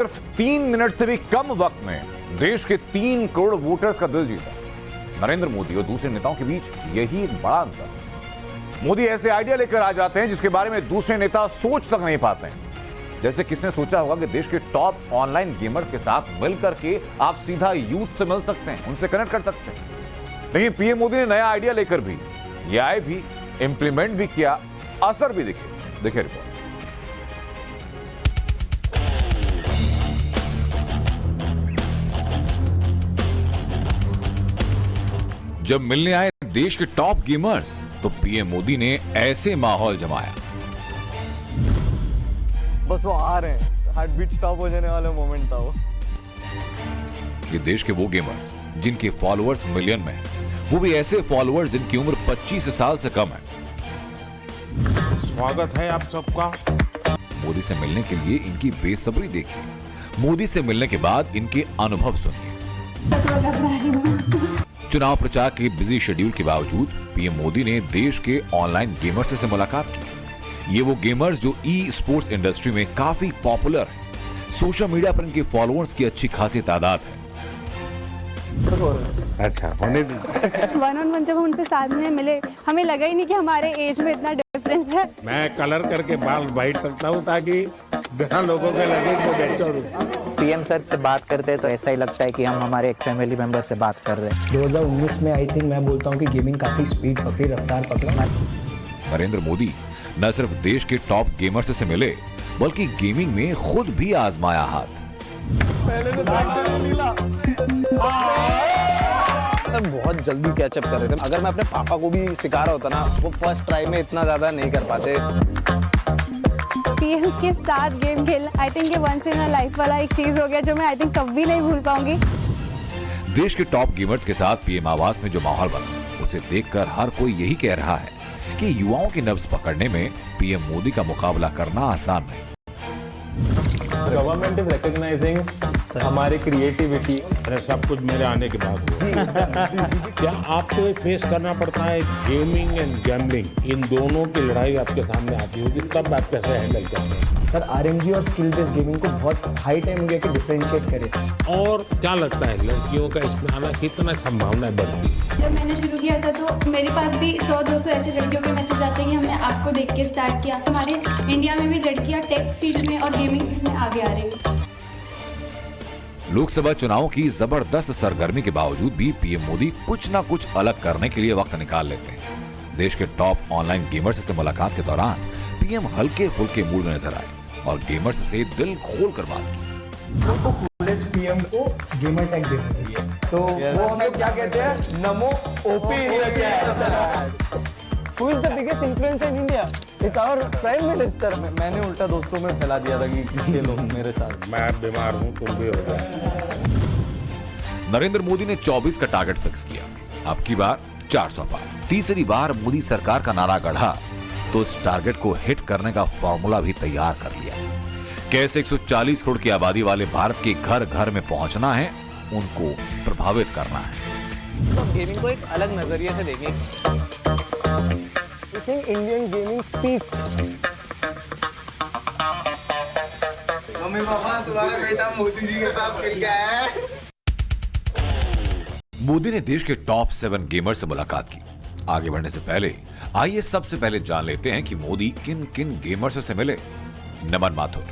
सिर्फ 3 मिनट से भी कम वक्त में देश के 3 करोड़ वोटर्स का दिल जीता। नरेंद्र मोदी और दूसरे नेताओं के बीच यही एक बड़ा अंतर है। मोदी ऐसे आइडिया लेकर आ जाते हैं जिसके बारे में दूसरे नेता सोच तक नहीं पाते हैं। जैसे किसने सोचा होगा कि देश के टॉप ऑनलाइन गेमर के साथ मिलकर के आप सीधा यूथ से मिल सकते हैं, उनसे कनेक्ट कर सकते हैं। लेकिन पीएम मोदी ने नया आइडिया लेकर भी ये आए भी, इंप्लीमेंट भी किया, असर भी देखिए रिपोर्ट। जब मिलने आए देश के टॉप गेमर्स तो पीएम मोदी ने ऐसे माहौल जमाया। बस वो आ रहे हैं, हार्ट बीट स्टॉप हो जाने वाला मोमेंट था वो। ये देश के वो गेमर्स जिनके फॉलोअर्स मिलियन में हैं, वो भी ऐसे फॉलोअर्स जिनकी उम्र 25 साल से कम है। स्वागत है आप सबका। मोदी से मिलने के लिए इनकी बेसब्री देखिए। मोदी से मिलने के बाद इनके अनुभव सुनिए। चुनाव प्रचार के बिजी शेड्यूल के बावजूद पीएम मोदी ने देश के ऑनलाइन गेमर्स से मुलाकात की। ये वो गेमर्स जो ई स्पोर्ट्स इंडस्ट्री में काफी पॉपुलर हैं। सोशल मीडिया पर इनके फॉलोअर्स की अच्छी खासी तादाद है। अच्छा, होने दीजिए। 1-on-1 जब हम उनसे साथ में मिले, हमें लगा ही नहीं कि हमारे एज में इतना डिफरेंस है। मैं कलर करके बाल वाइट करता हूँ ताकि बिना लोगों के लगे कि बेचौर हूँ। पीएम सर से बात करते हैं तो ऐसा ही लगता है कि हम हमारे एक फैमिली मेंबर से बात कर रहे हैं। 2019 में आई थिंक मैं बोलता हूँ कि गेमिंग काफी स्पीड पकड़ी, रफ्तार पकड़ा। नरेंद्र मोदी न सिर्फ देश के टॉप गेमर्स से मिले बल्कि गेमिंग में खुद भी आजमाया हाथ। सर बहुत जल्दी कैचअप कर रहे थे। अगर मैं अपने पापा को भी सिखा रहा होता ना, वो फर्स्ट ट्राई में इतना ज्यादा नहीं कर पाते। पीएम के साथ गेम खेलना आई थिंक ये वंस इन अ लाइफ वाला एक चीज हो गया जो मैं आई थिंक कभी नहीं भूल पाऊंगी। देश के टॉप गेमर्स के साथ पीएम आवास में जो माहौल बना, उसे देखकर हर कोई यही कह रहा है कि युवाओं की नब्ज पकड़ने में पीएम मोदी का मुकाबला करना आसान नहीं। गवर्नमेंट इज रिकॉग्नाइजिंग हमारी क्रिएटिविटी। सब कुछ मेरे आने के बाद हुआ। क्या आपको ये फेस करना पड़ता है, गेमिंग एंड गैम्बलिंग, इन दोनों की लड़ाई आपके सामने आती होगी, तब आप कैसे हैंडल करते हैं? सर आरएमजी और स्किल बेस्ड गेमिंग को बहुत हाई टाइम लिया कि डिफरेंशिएट करें। और क्या लगता है लड़कियों का इसमें आना कितना संभावना बढ़ती है? जब मैंने शुरू किया था तो मेरे पास भी 100-200 ऐसे लड़कियों के मैसेज आते हैं कि हमने आपको देख के स्टार्ट किया। हमारे इंडिया में भी लड़कियां टेक फील्ड में और गेमिंग फील्ड में आगे आ रही हैं। लोकसभा चुनाव की जबरदस्त सरगर्मी के बावजूद भी पीएम मोदी कुछ ना कुछ अलग करने के लिए वक्त निकाल लेते हैं। देश के टॉप ऑनलाइन गेमर्स से मुलाकात के दौरान पीएम हल्के फुल्के मूड में नजर आए और गेमर्स से दिल खोल कर बात की। पीएम को गेमर टैग देना चाहिए, तो वो हमें क्या कहते हैं, नमो OP. Who is the biggest influencer in India? It's our Prime Minister. मैंने उल्टा दोस्तों में फैला दिया था कि ये लोग मेरे साथ। मैं बीमार हूँ, तुम भी हो जाए। नरेंद्र मोदी ने 24 का टारगेट फिक्स किया। अब की बार 400 पार। तीसरी बार मोदी सरकार का नारा गढ़ा तो इस टारगेट को हिट करने का फॉर्मूला भी तैयार कर लिया। कैसे 140 करोड़ की आबादी वाले भारत के घर घर में पहुंचना है, उनको प्रभावित करना है। तो गेमिंग को एक अलग नजरिए से देखें। I think Indian gaming peaked. Mummy papa तुम्हारा बेटा मोदी जी के साथ मिल गया है। मोदी ने देश के टॉप 7 गेमर से मुलाकात की। आगे बढ़ने से पहले आइए सबसे पहले जान लेते हैं कि मोदी किन किन गेमर्स से मिले। नमन माथुर,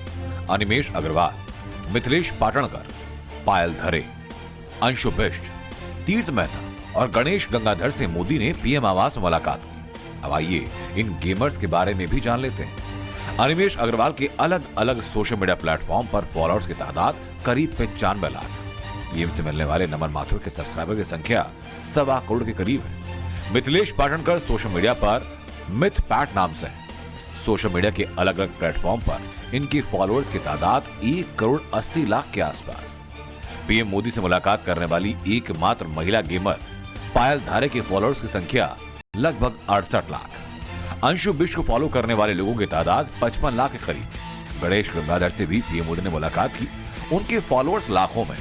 अनिमेश अग्रवाल, मिथिलेश पाटणकर, पायल धरे, अंशु बिष्ट, तीर्थ मेहता और गणेश गंगाधर से मोदी ने पीएम आवास में मुलाकात की। अब आइए इन गेमर्स के बारे में भी जान लेते हैं। अनिमेश अग्रवाल के अलग अलग सोशल मीडिया प्लेटफॉर्म पर फॉलोअर्स की तादाद करीब 95 लाख। पीएम से मिलने वाले नमन माथुर के सब्सक्राइबर की संख्या 1.25 करोड़ के करीब है। मिथिलेश पाटणकर सोशल मीडिया पर मिथ पैट नाम से है। सोशल मीडिया के अलग अलग प्लेटफॉर्म पर इनके फॉलोअर्स की तादाद 1 करोड़ 80 लाख के आसपास। पीएम मोदी से मुलाकात करने वाली एकमात्र महिला गेमर पायल धारे के फॉलोअर्स की संख्या लगभग 68 लाख। अंशु बिष्ट को फॉलो करने वाले लोगों की तादाद 55 लाख के करीब। गणेश गंगाधर से भी पीएम मोदी ने मुलाकात की। उनके फॉलोअर्स लाखों में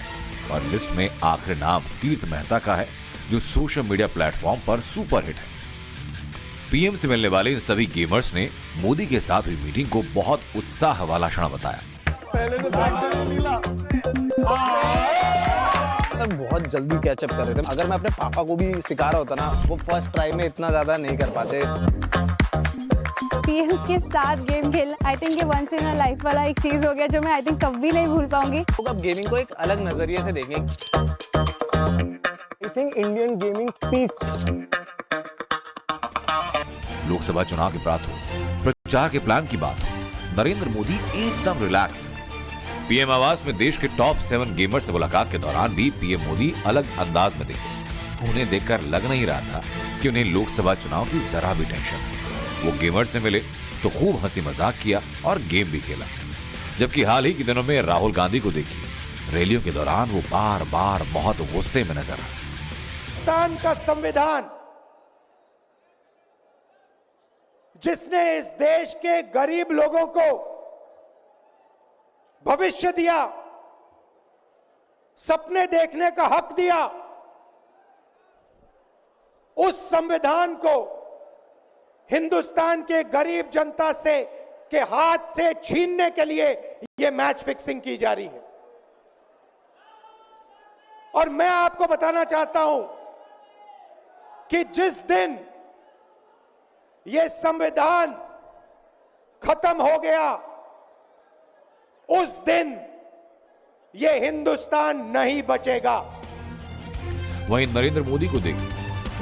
और लिस्ट में आखिरी नाम तीर्थ मेहता का है, जो सोशल मीडिया प्लेटफॉर्म पर सुपर हिट है। पीएम से मिलने वाले इन सभी गेमर्स ने मोदी के साथ हुई मीटिंग को बहुत उत्साह वाला क्षण बताया। पहले तो निकला। सर बहुत जल्दी कैचअप कर रहे थे। अगर मैं अपने पापा को भी सिखा रहा होता ना, वो फर्स्ट ट्राई में इतना ज्यादा नहीं कर पाते। पीएम के साथ गेम खेल आई थिंक ये वंस इन अ लाइफ वाला एक चीज हो गया जो मैं आई थिंक कभी नहीं भूल पाऊंगी। लोग अब गेमिंग को एक अलग नजरिए से देखेंगे। I think Indian gaming peak. Lok Sabha चुनाव की बात हो, प्रचार के प्लान की बात हो, नरेंद्र मोदी एकदम रिलैक्स है। पीएम आवास में देश के टॉप 7 गेमर से मुलाकात के दौरान भी पीएम मोदी अलग अंदाज में दिखे। उन्हें देखकर लग नहीं रहा था कि उन्हें लोकसभा चुनाव की जरा भी टेंशन है। वो गेमर से मिले तो खूब हंसी मजाक किया और गेम भी खेला। जबकि हाल ही के दिनों में राहुल गांधी को देखिए, रैलियों के दौरान वो बार बार बहुत गुस्से में नजर आए। हिंदुस्तान का संविधान जिसने इस देश के गरीब लोगों को भविष्य दिया, सपने देखने का हक दिया, उस संविधान को हिंदुस्तान के गरीब जनता से के हाथ से छीनने के लिए यह मैच फिक्सिंग की जा रही है। और मैं आपको बताना चाहता हूं कि जिस दिन यह संविधान खत्म हो गया, उस दिन यह हिंदुस्तान नहीं बचेगा। वहीं नरेंद्र मोदी को देखिए,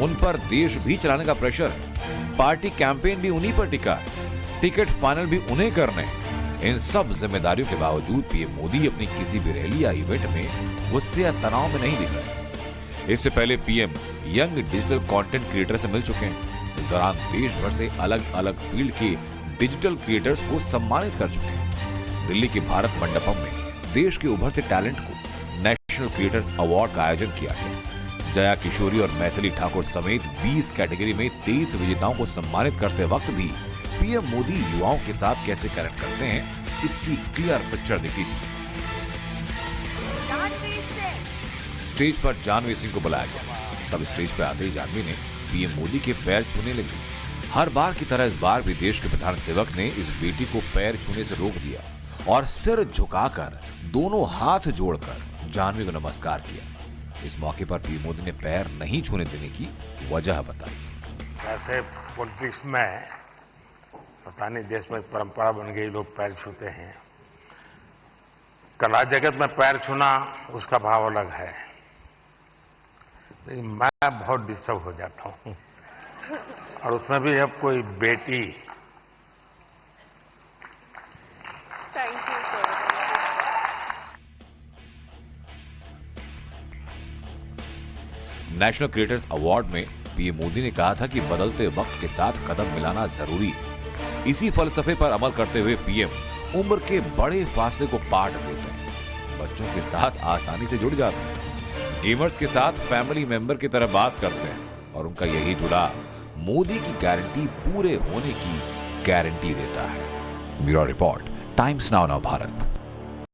उन पर देश भी चलाने का प्रेशर है। पार्टी कैंपेन भी उन्हीं पर टिका है, टिकट फाइनल भी उन्हें करने हैं। इन सब जिम्मेदारियों के बावजूद पीएम मोदी अपनी किसी भी रैली या इवेंट में गुस्से या तनाव में नहीं दिख रहे। इससे पहले PM young digital content creator से मिल चुके हैं। इस दौरान देश भर से अलग अलग फील्ड के डिजिटल क्रिएटर्स को सम्मानित कर चुके हैं। दिल्ली के भारत मंडपम में देश के उभरते टैलेंट को नेशनल क्रिएटर्स अवार्ड का आयोजन किया गया। जया किशोरी और मैथिली ठाकुर समेत 20 कैटेगरी में 23 विजेताओं को सम्मानित करते वक्त भी पीएम मोदी युवाओं के साथ कैसे कनेक्ट करते हैं, इसकी क्लियर पिक्चर दिखी थी। स्टेज पर जानवी सिंह को बुलाया गया। तब स्टेज पर आते ही जानवी ने पीएम मोदी के पैर छूने लगी। हर बार की तरह इस बार भी देश के प्रधान सेवक ने इस बेटी को पैर छूने से रोक दिया और सिर झुकाकर दोनों हाथ जोड़कर जानवी को नमस्कार किया। इस मौके पर पीएम मोदी ने पैर नहीं छूने देने की वजह बताई। ऐसे पॉलिटिक्स में पता नहीं देश में परंपरा बन गई, लोग पैर छूते हैं। कला जगत में पैर छूना उसका भाव अलग है, लेकिन मैं बहुत डिस्टर्ब हो जाता हूँ। और उसमें भी अब कोई बेटी। नेशनल क्रिएटर्स अवार्ड में पीएम मोदी ने कहा था कि बदलते वक्त के साथ कदम मिलाना जरूरी है। इसी फलसफे पर अमल करते हुए पीएम उम्र के बड़े फासले को पाट देते हैं, बच्चों के साथ आसानी से जुड़ जाते हैं, गेमर्स के साथ फैमिली मेंबर की तरह बात करते हैं और उनका यही जुड़ाव मोदी की गारंटी पूरे होने की गारंटी देता है। Bureau report, times now Bharat.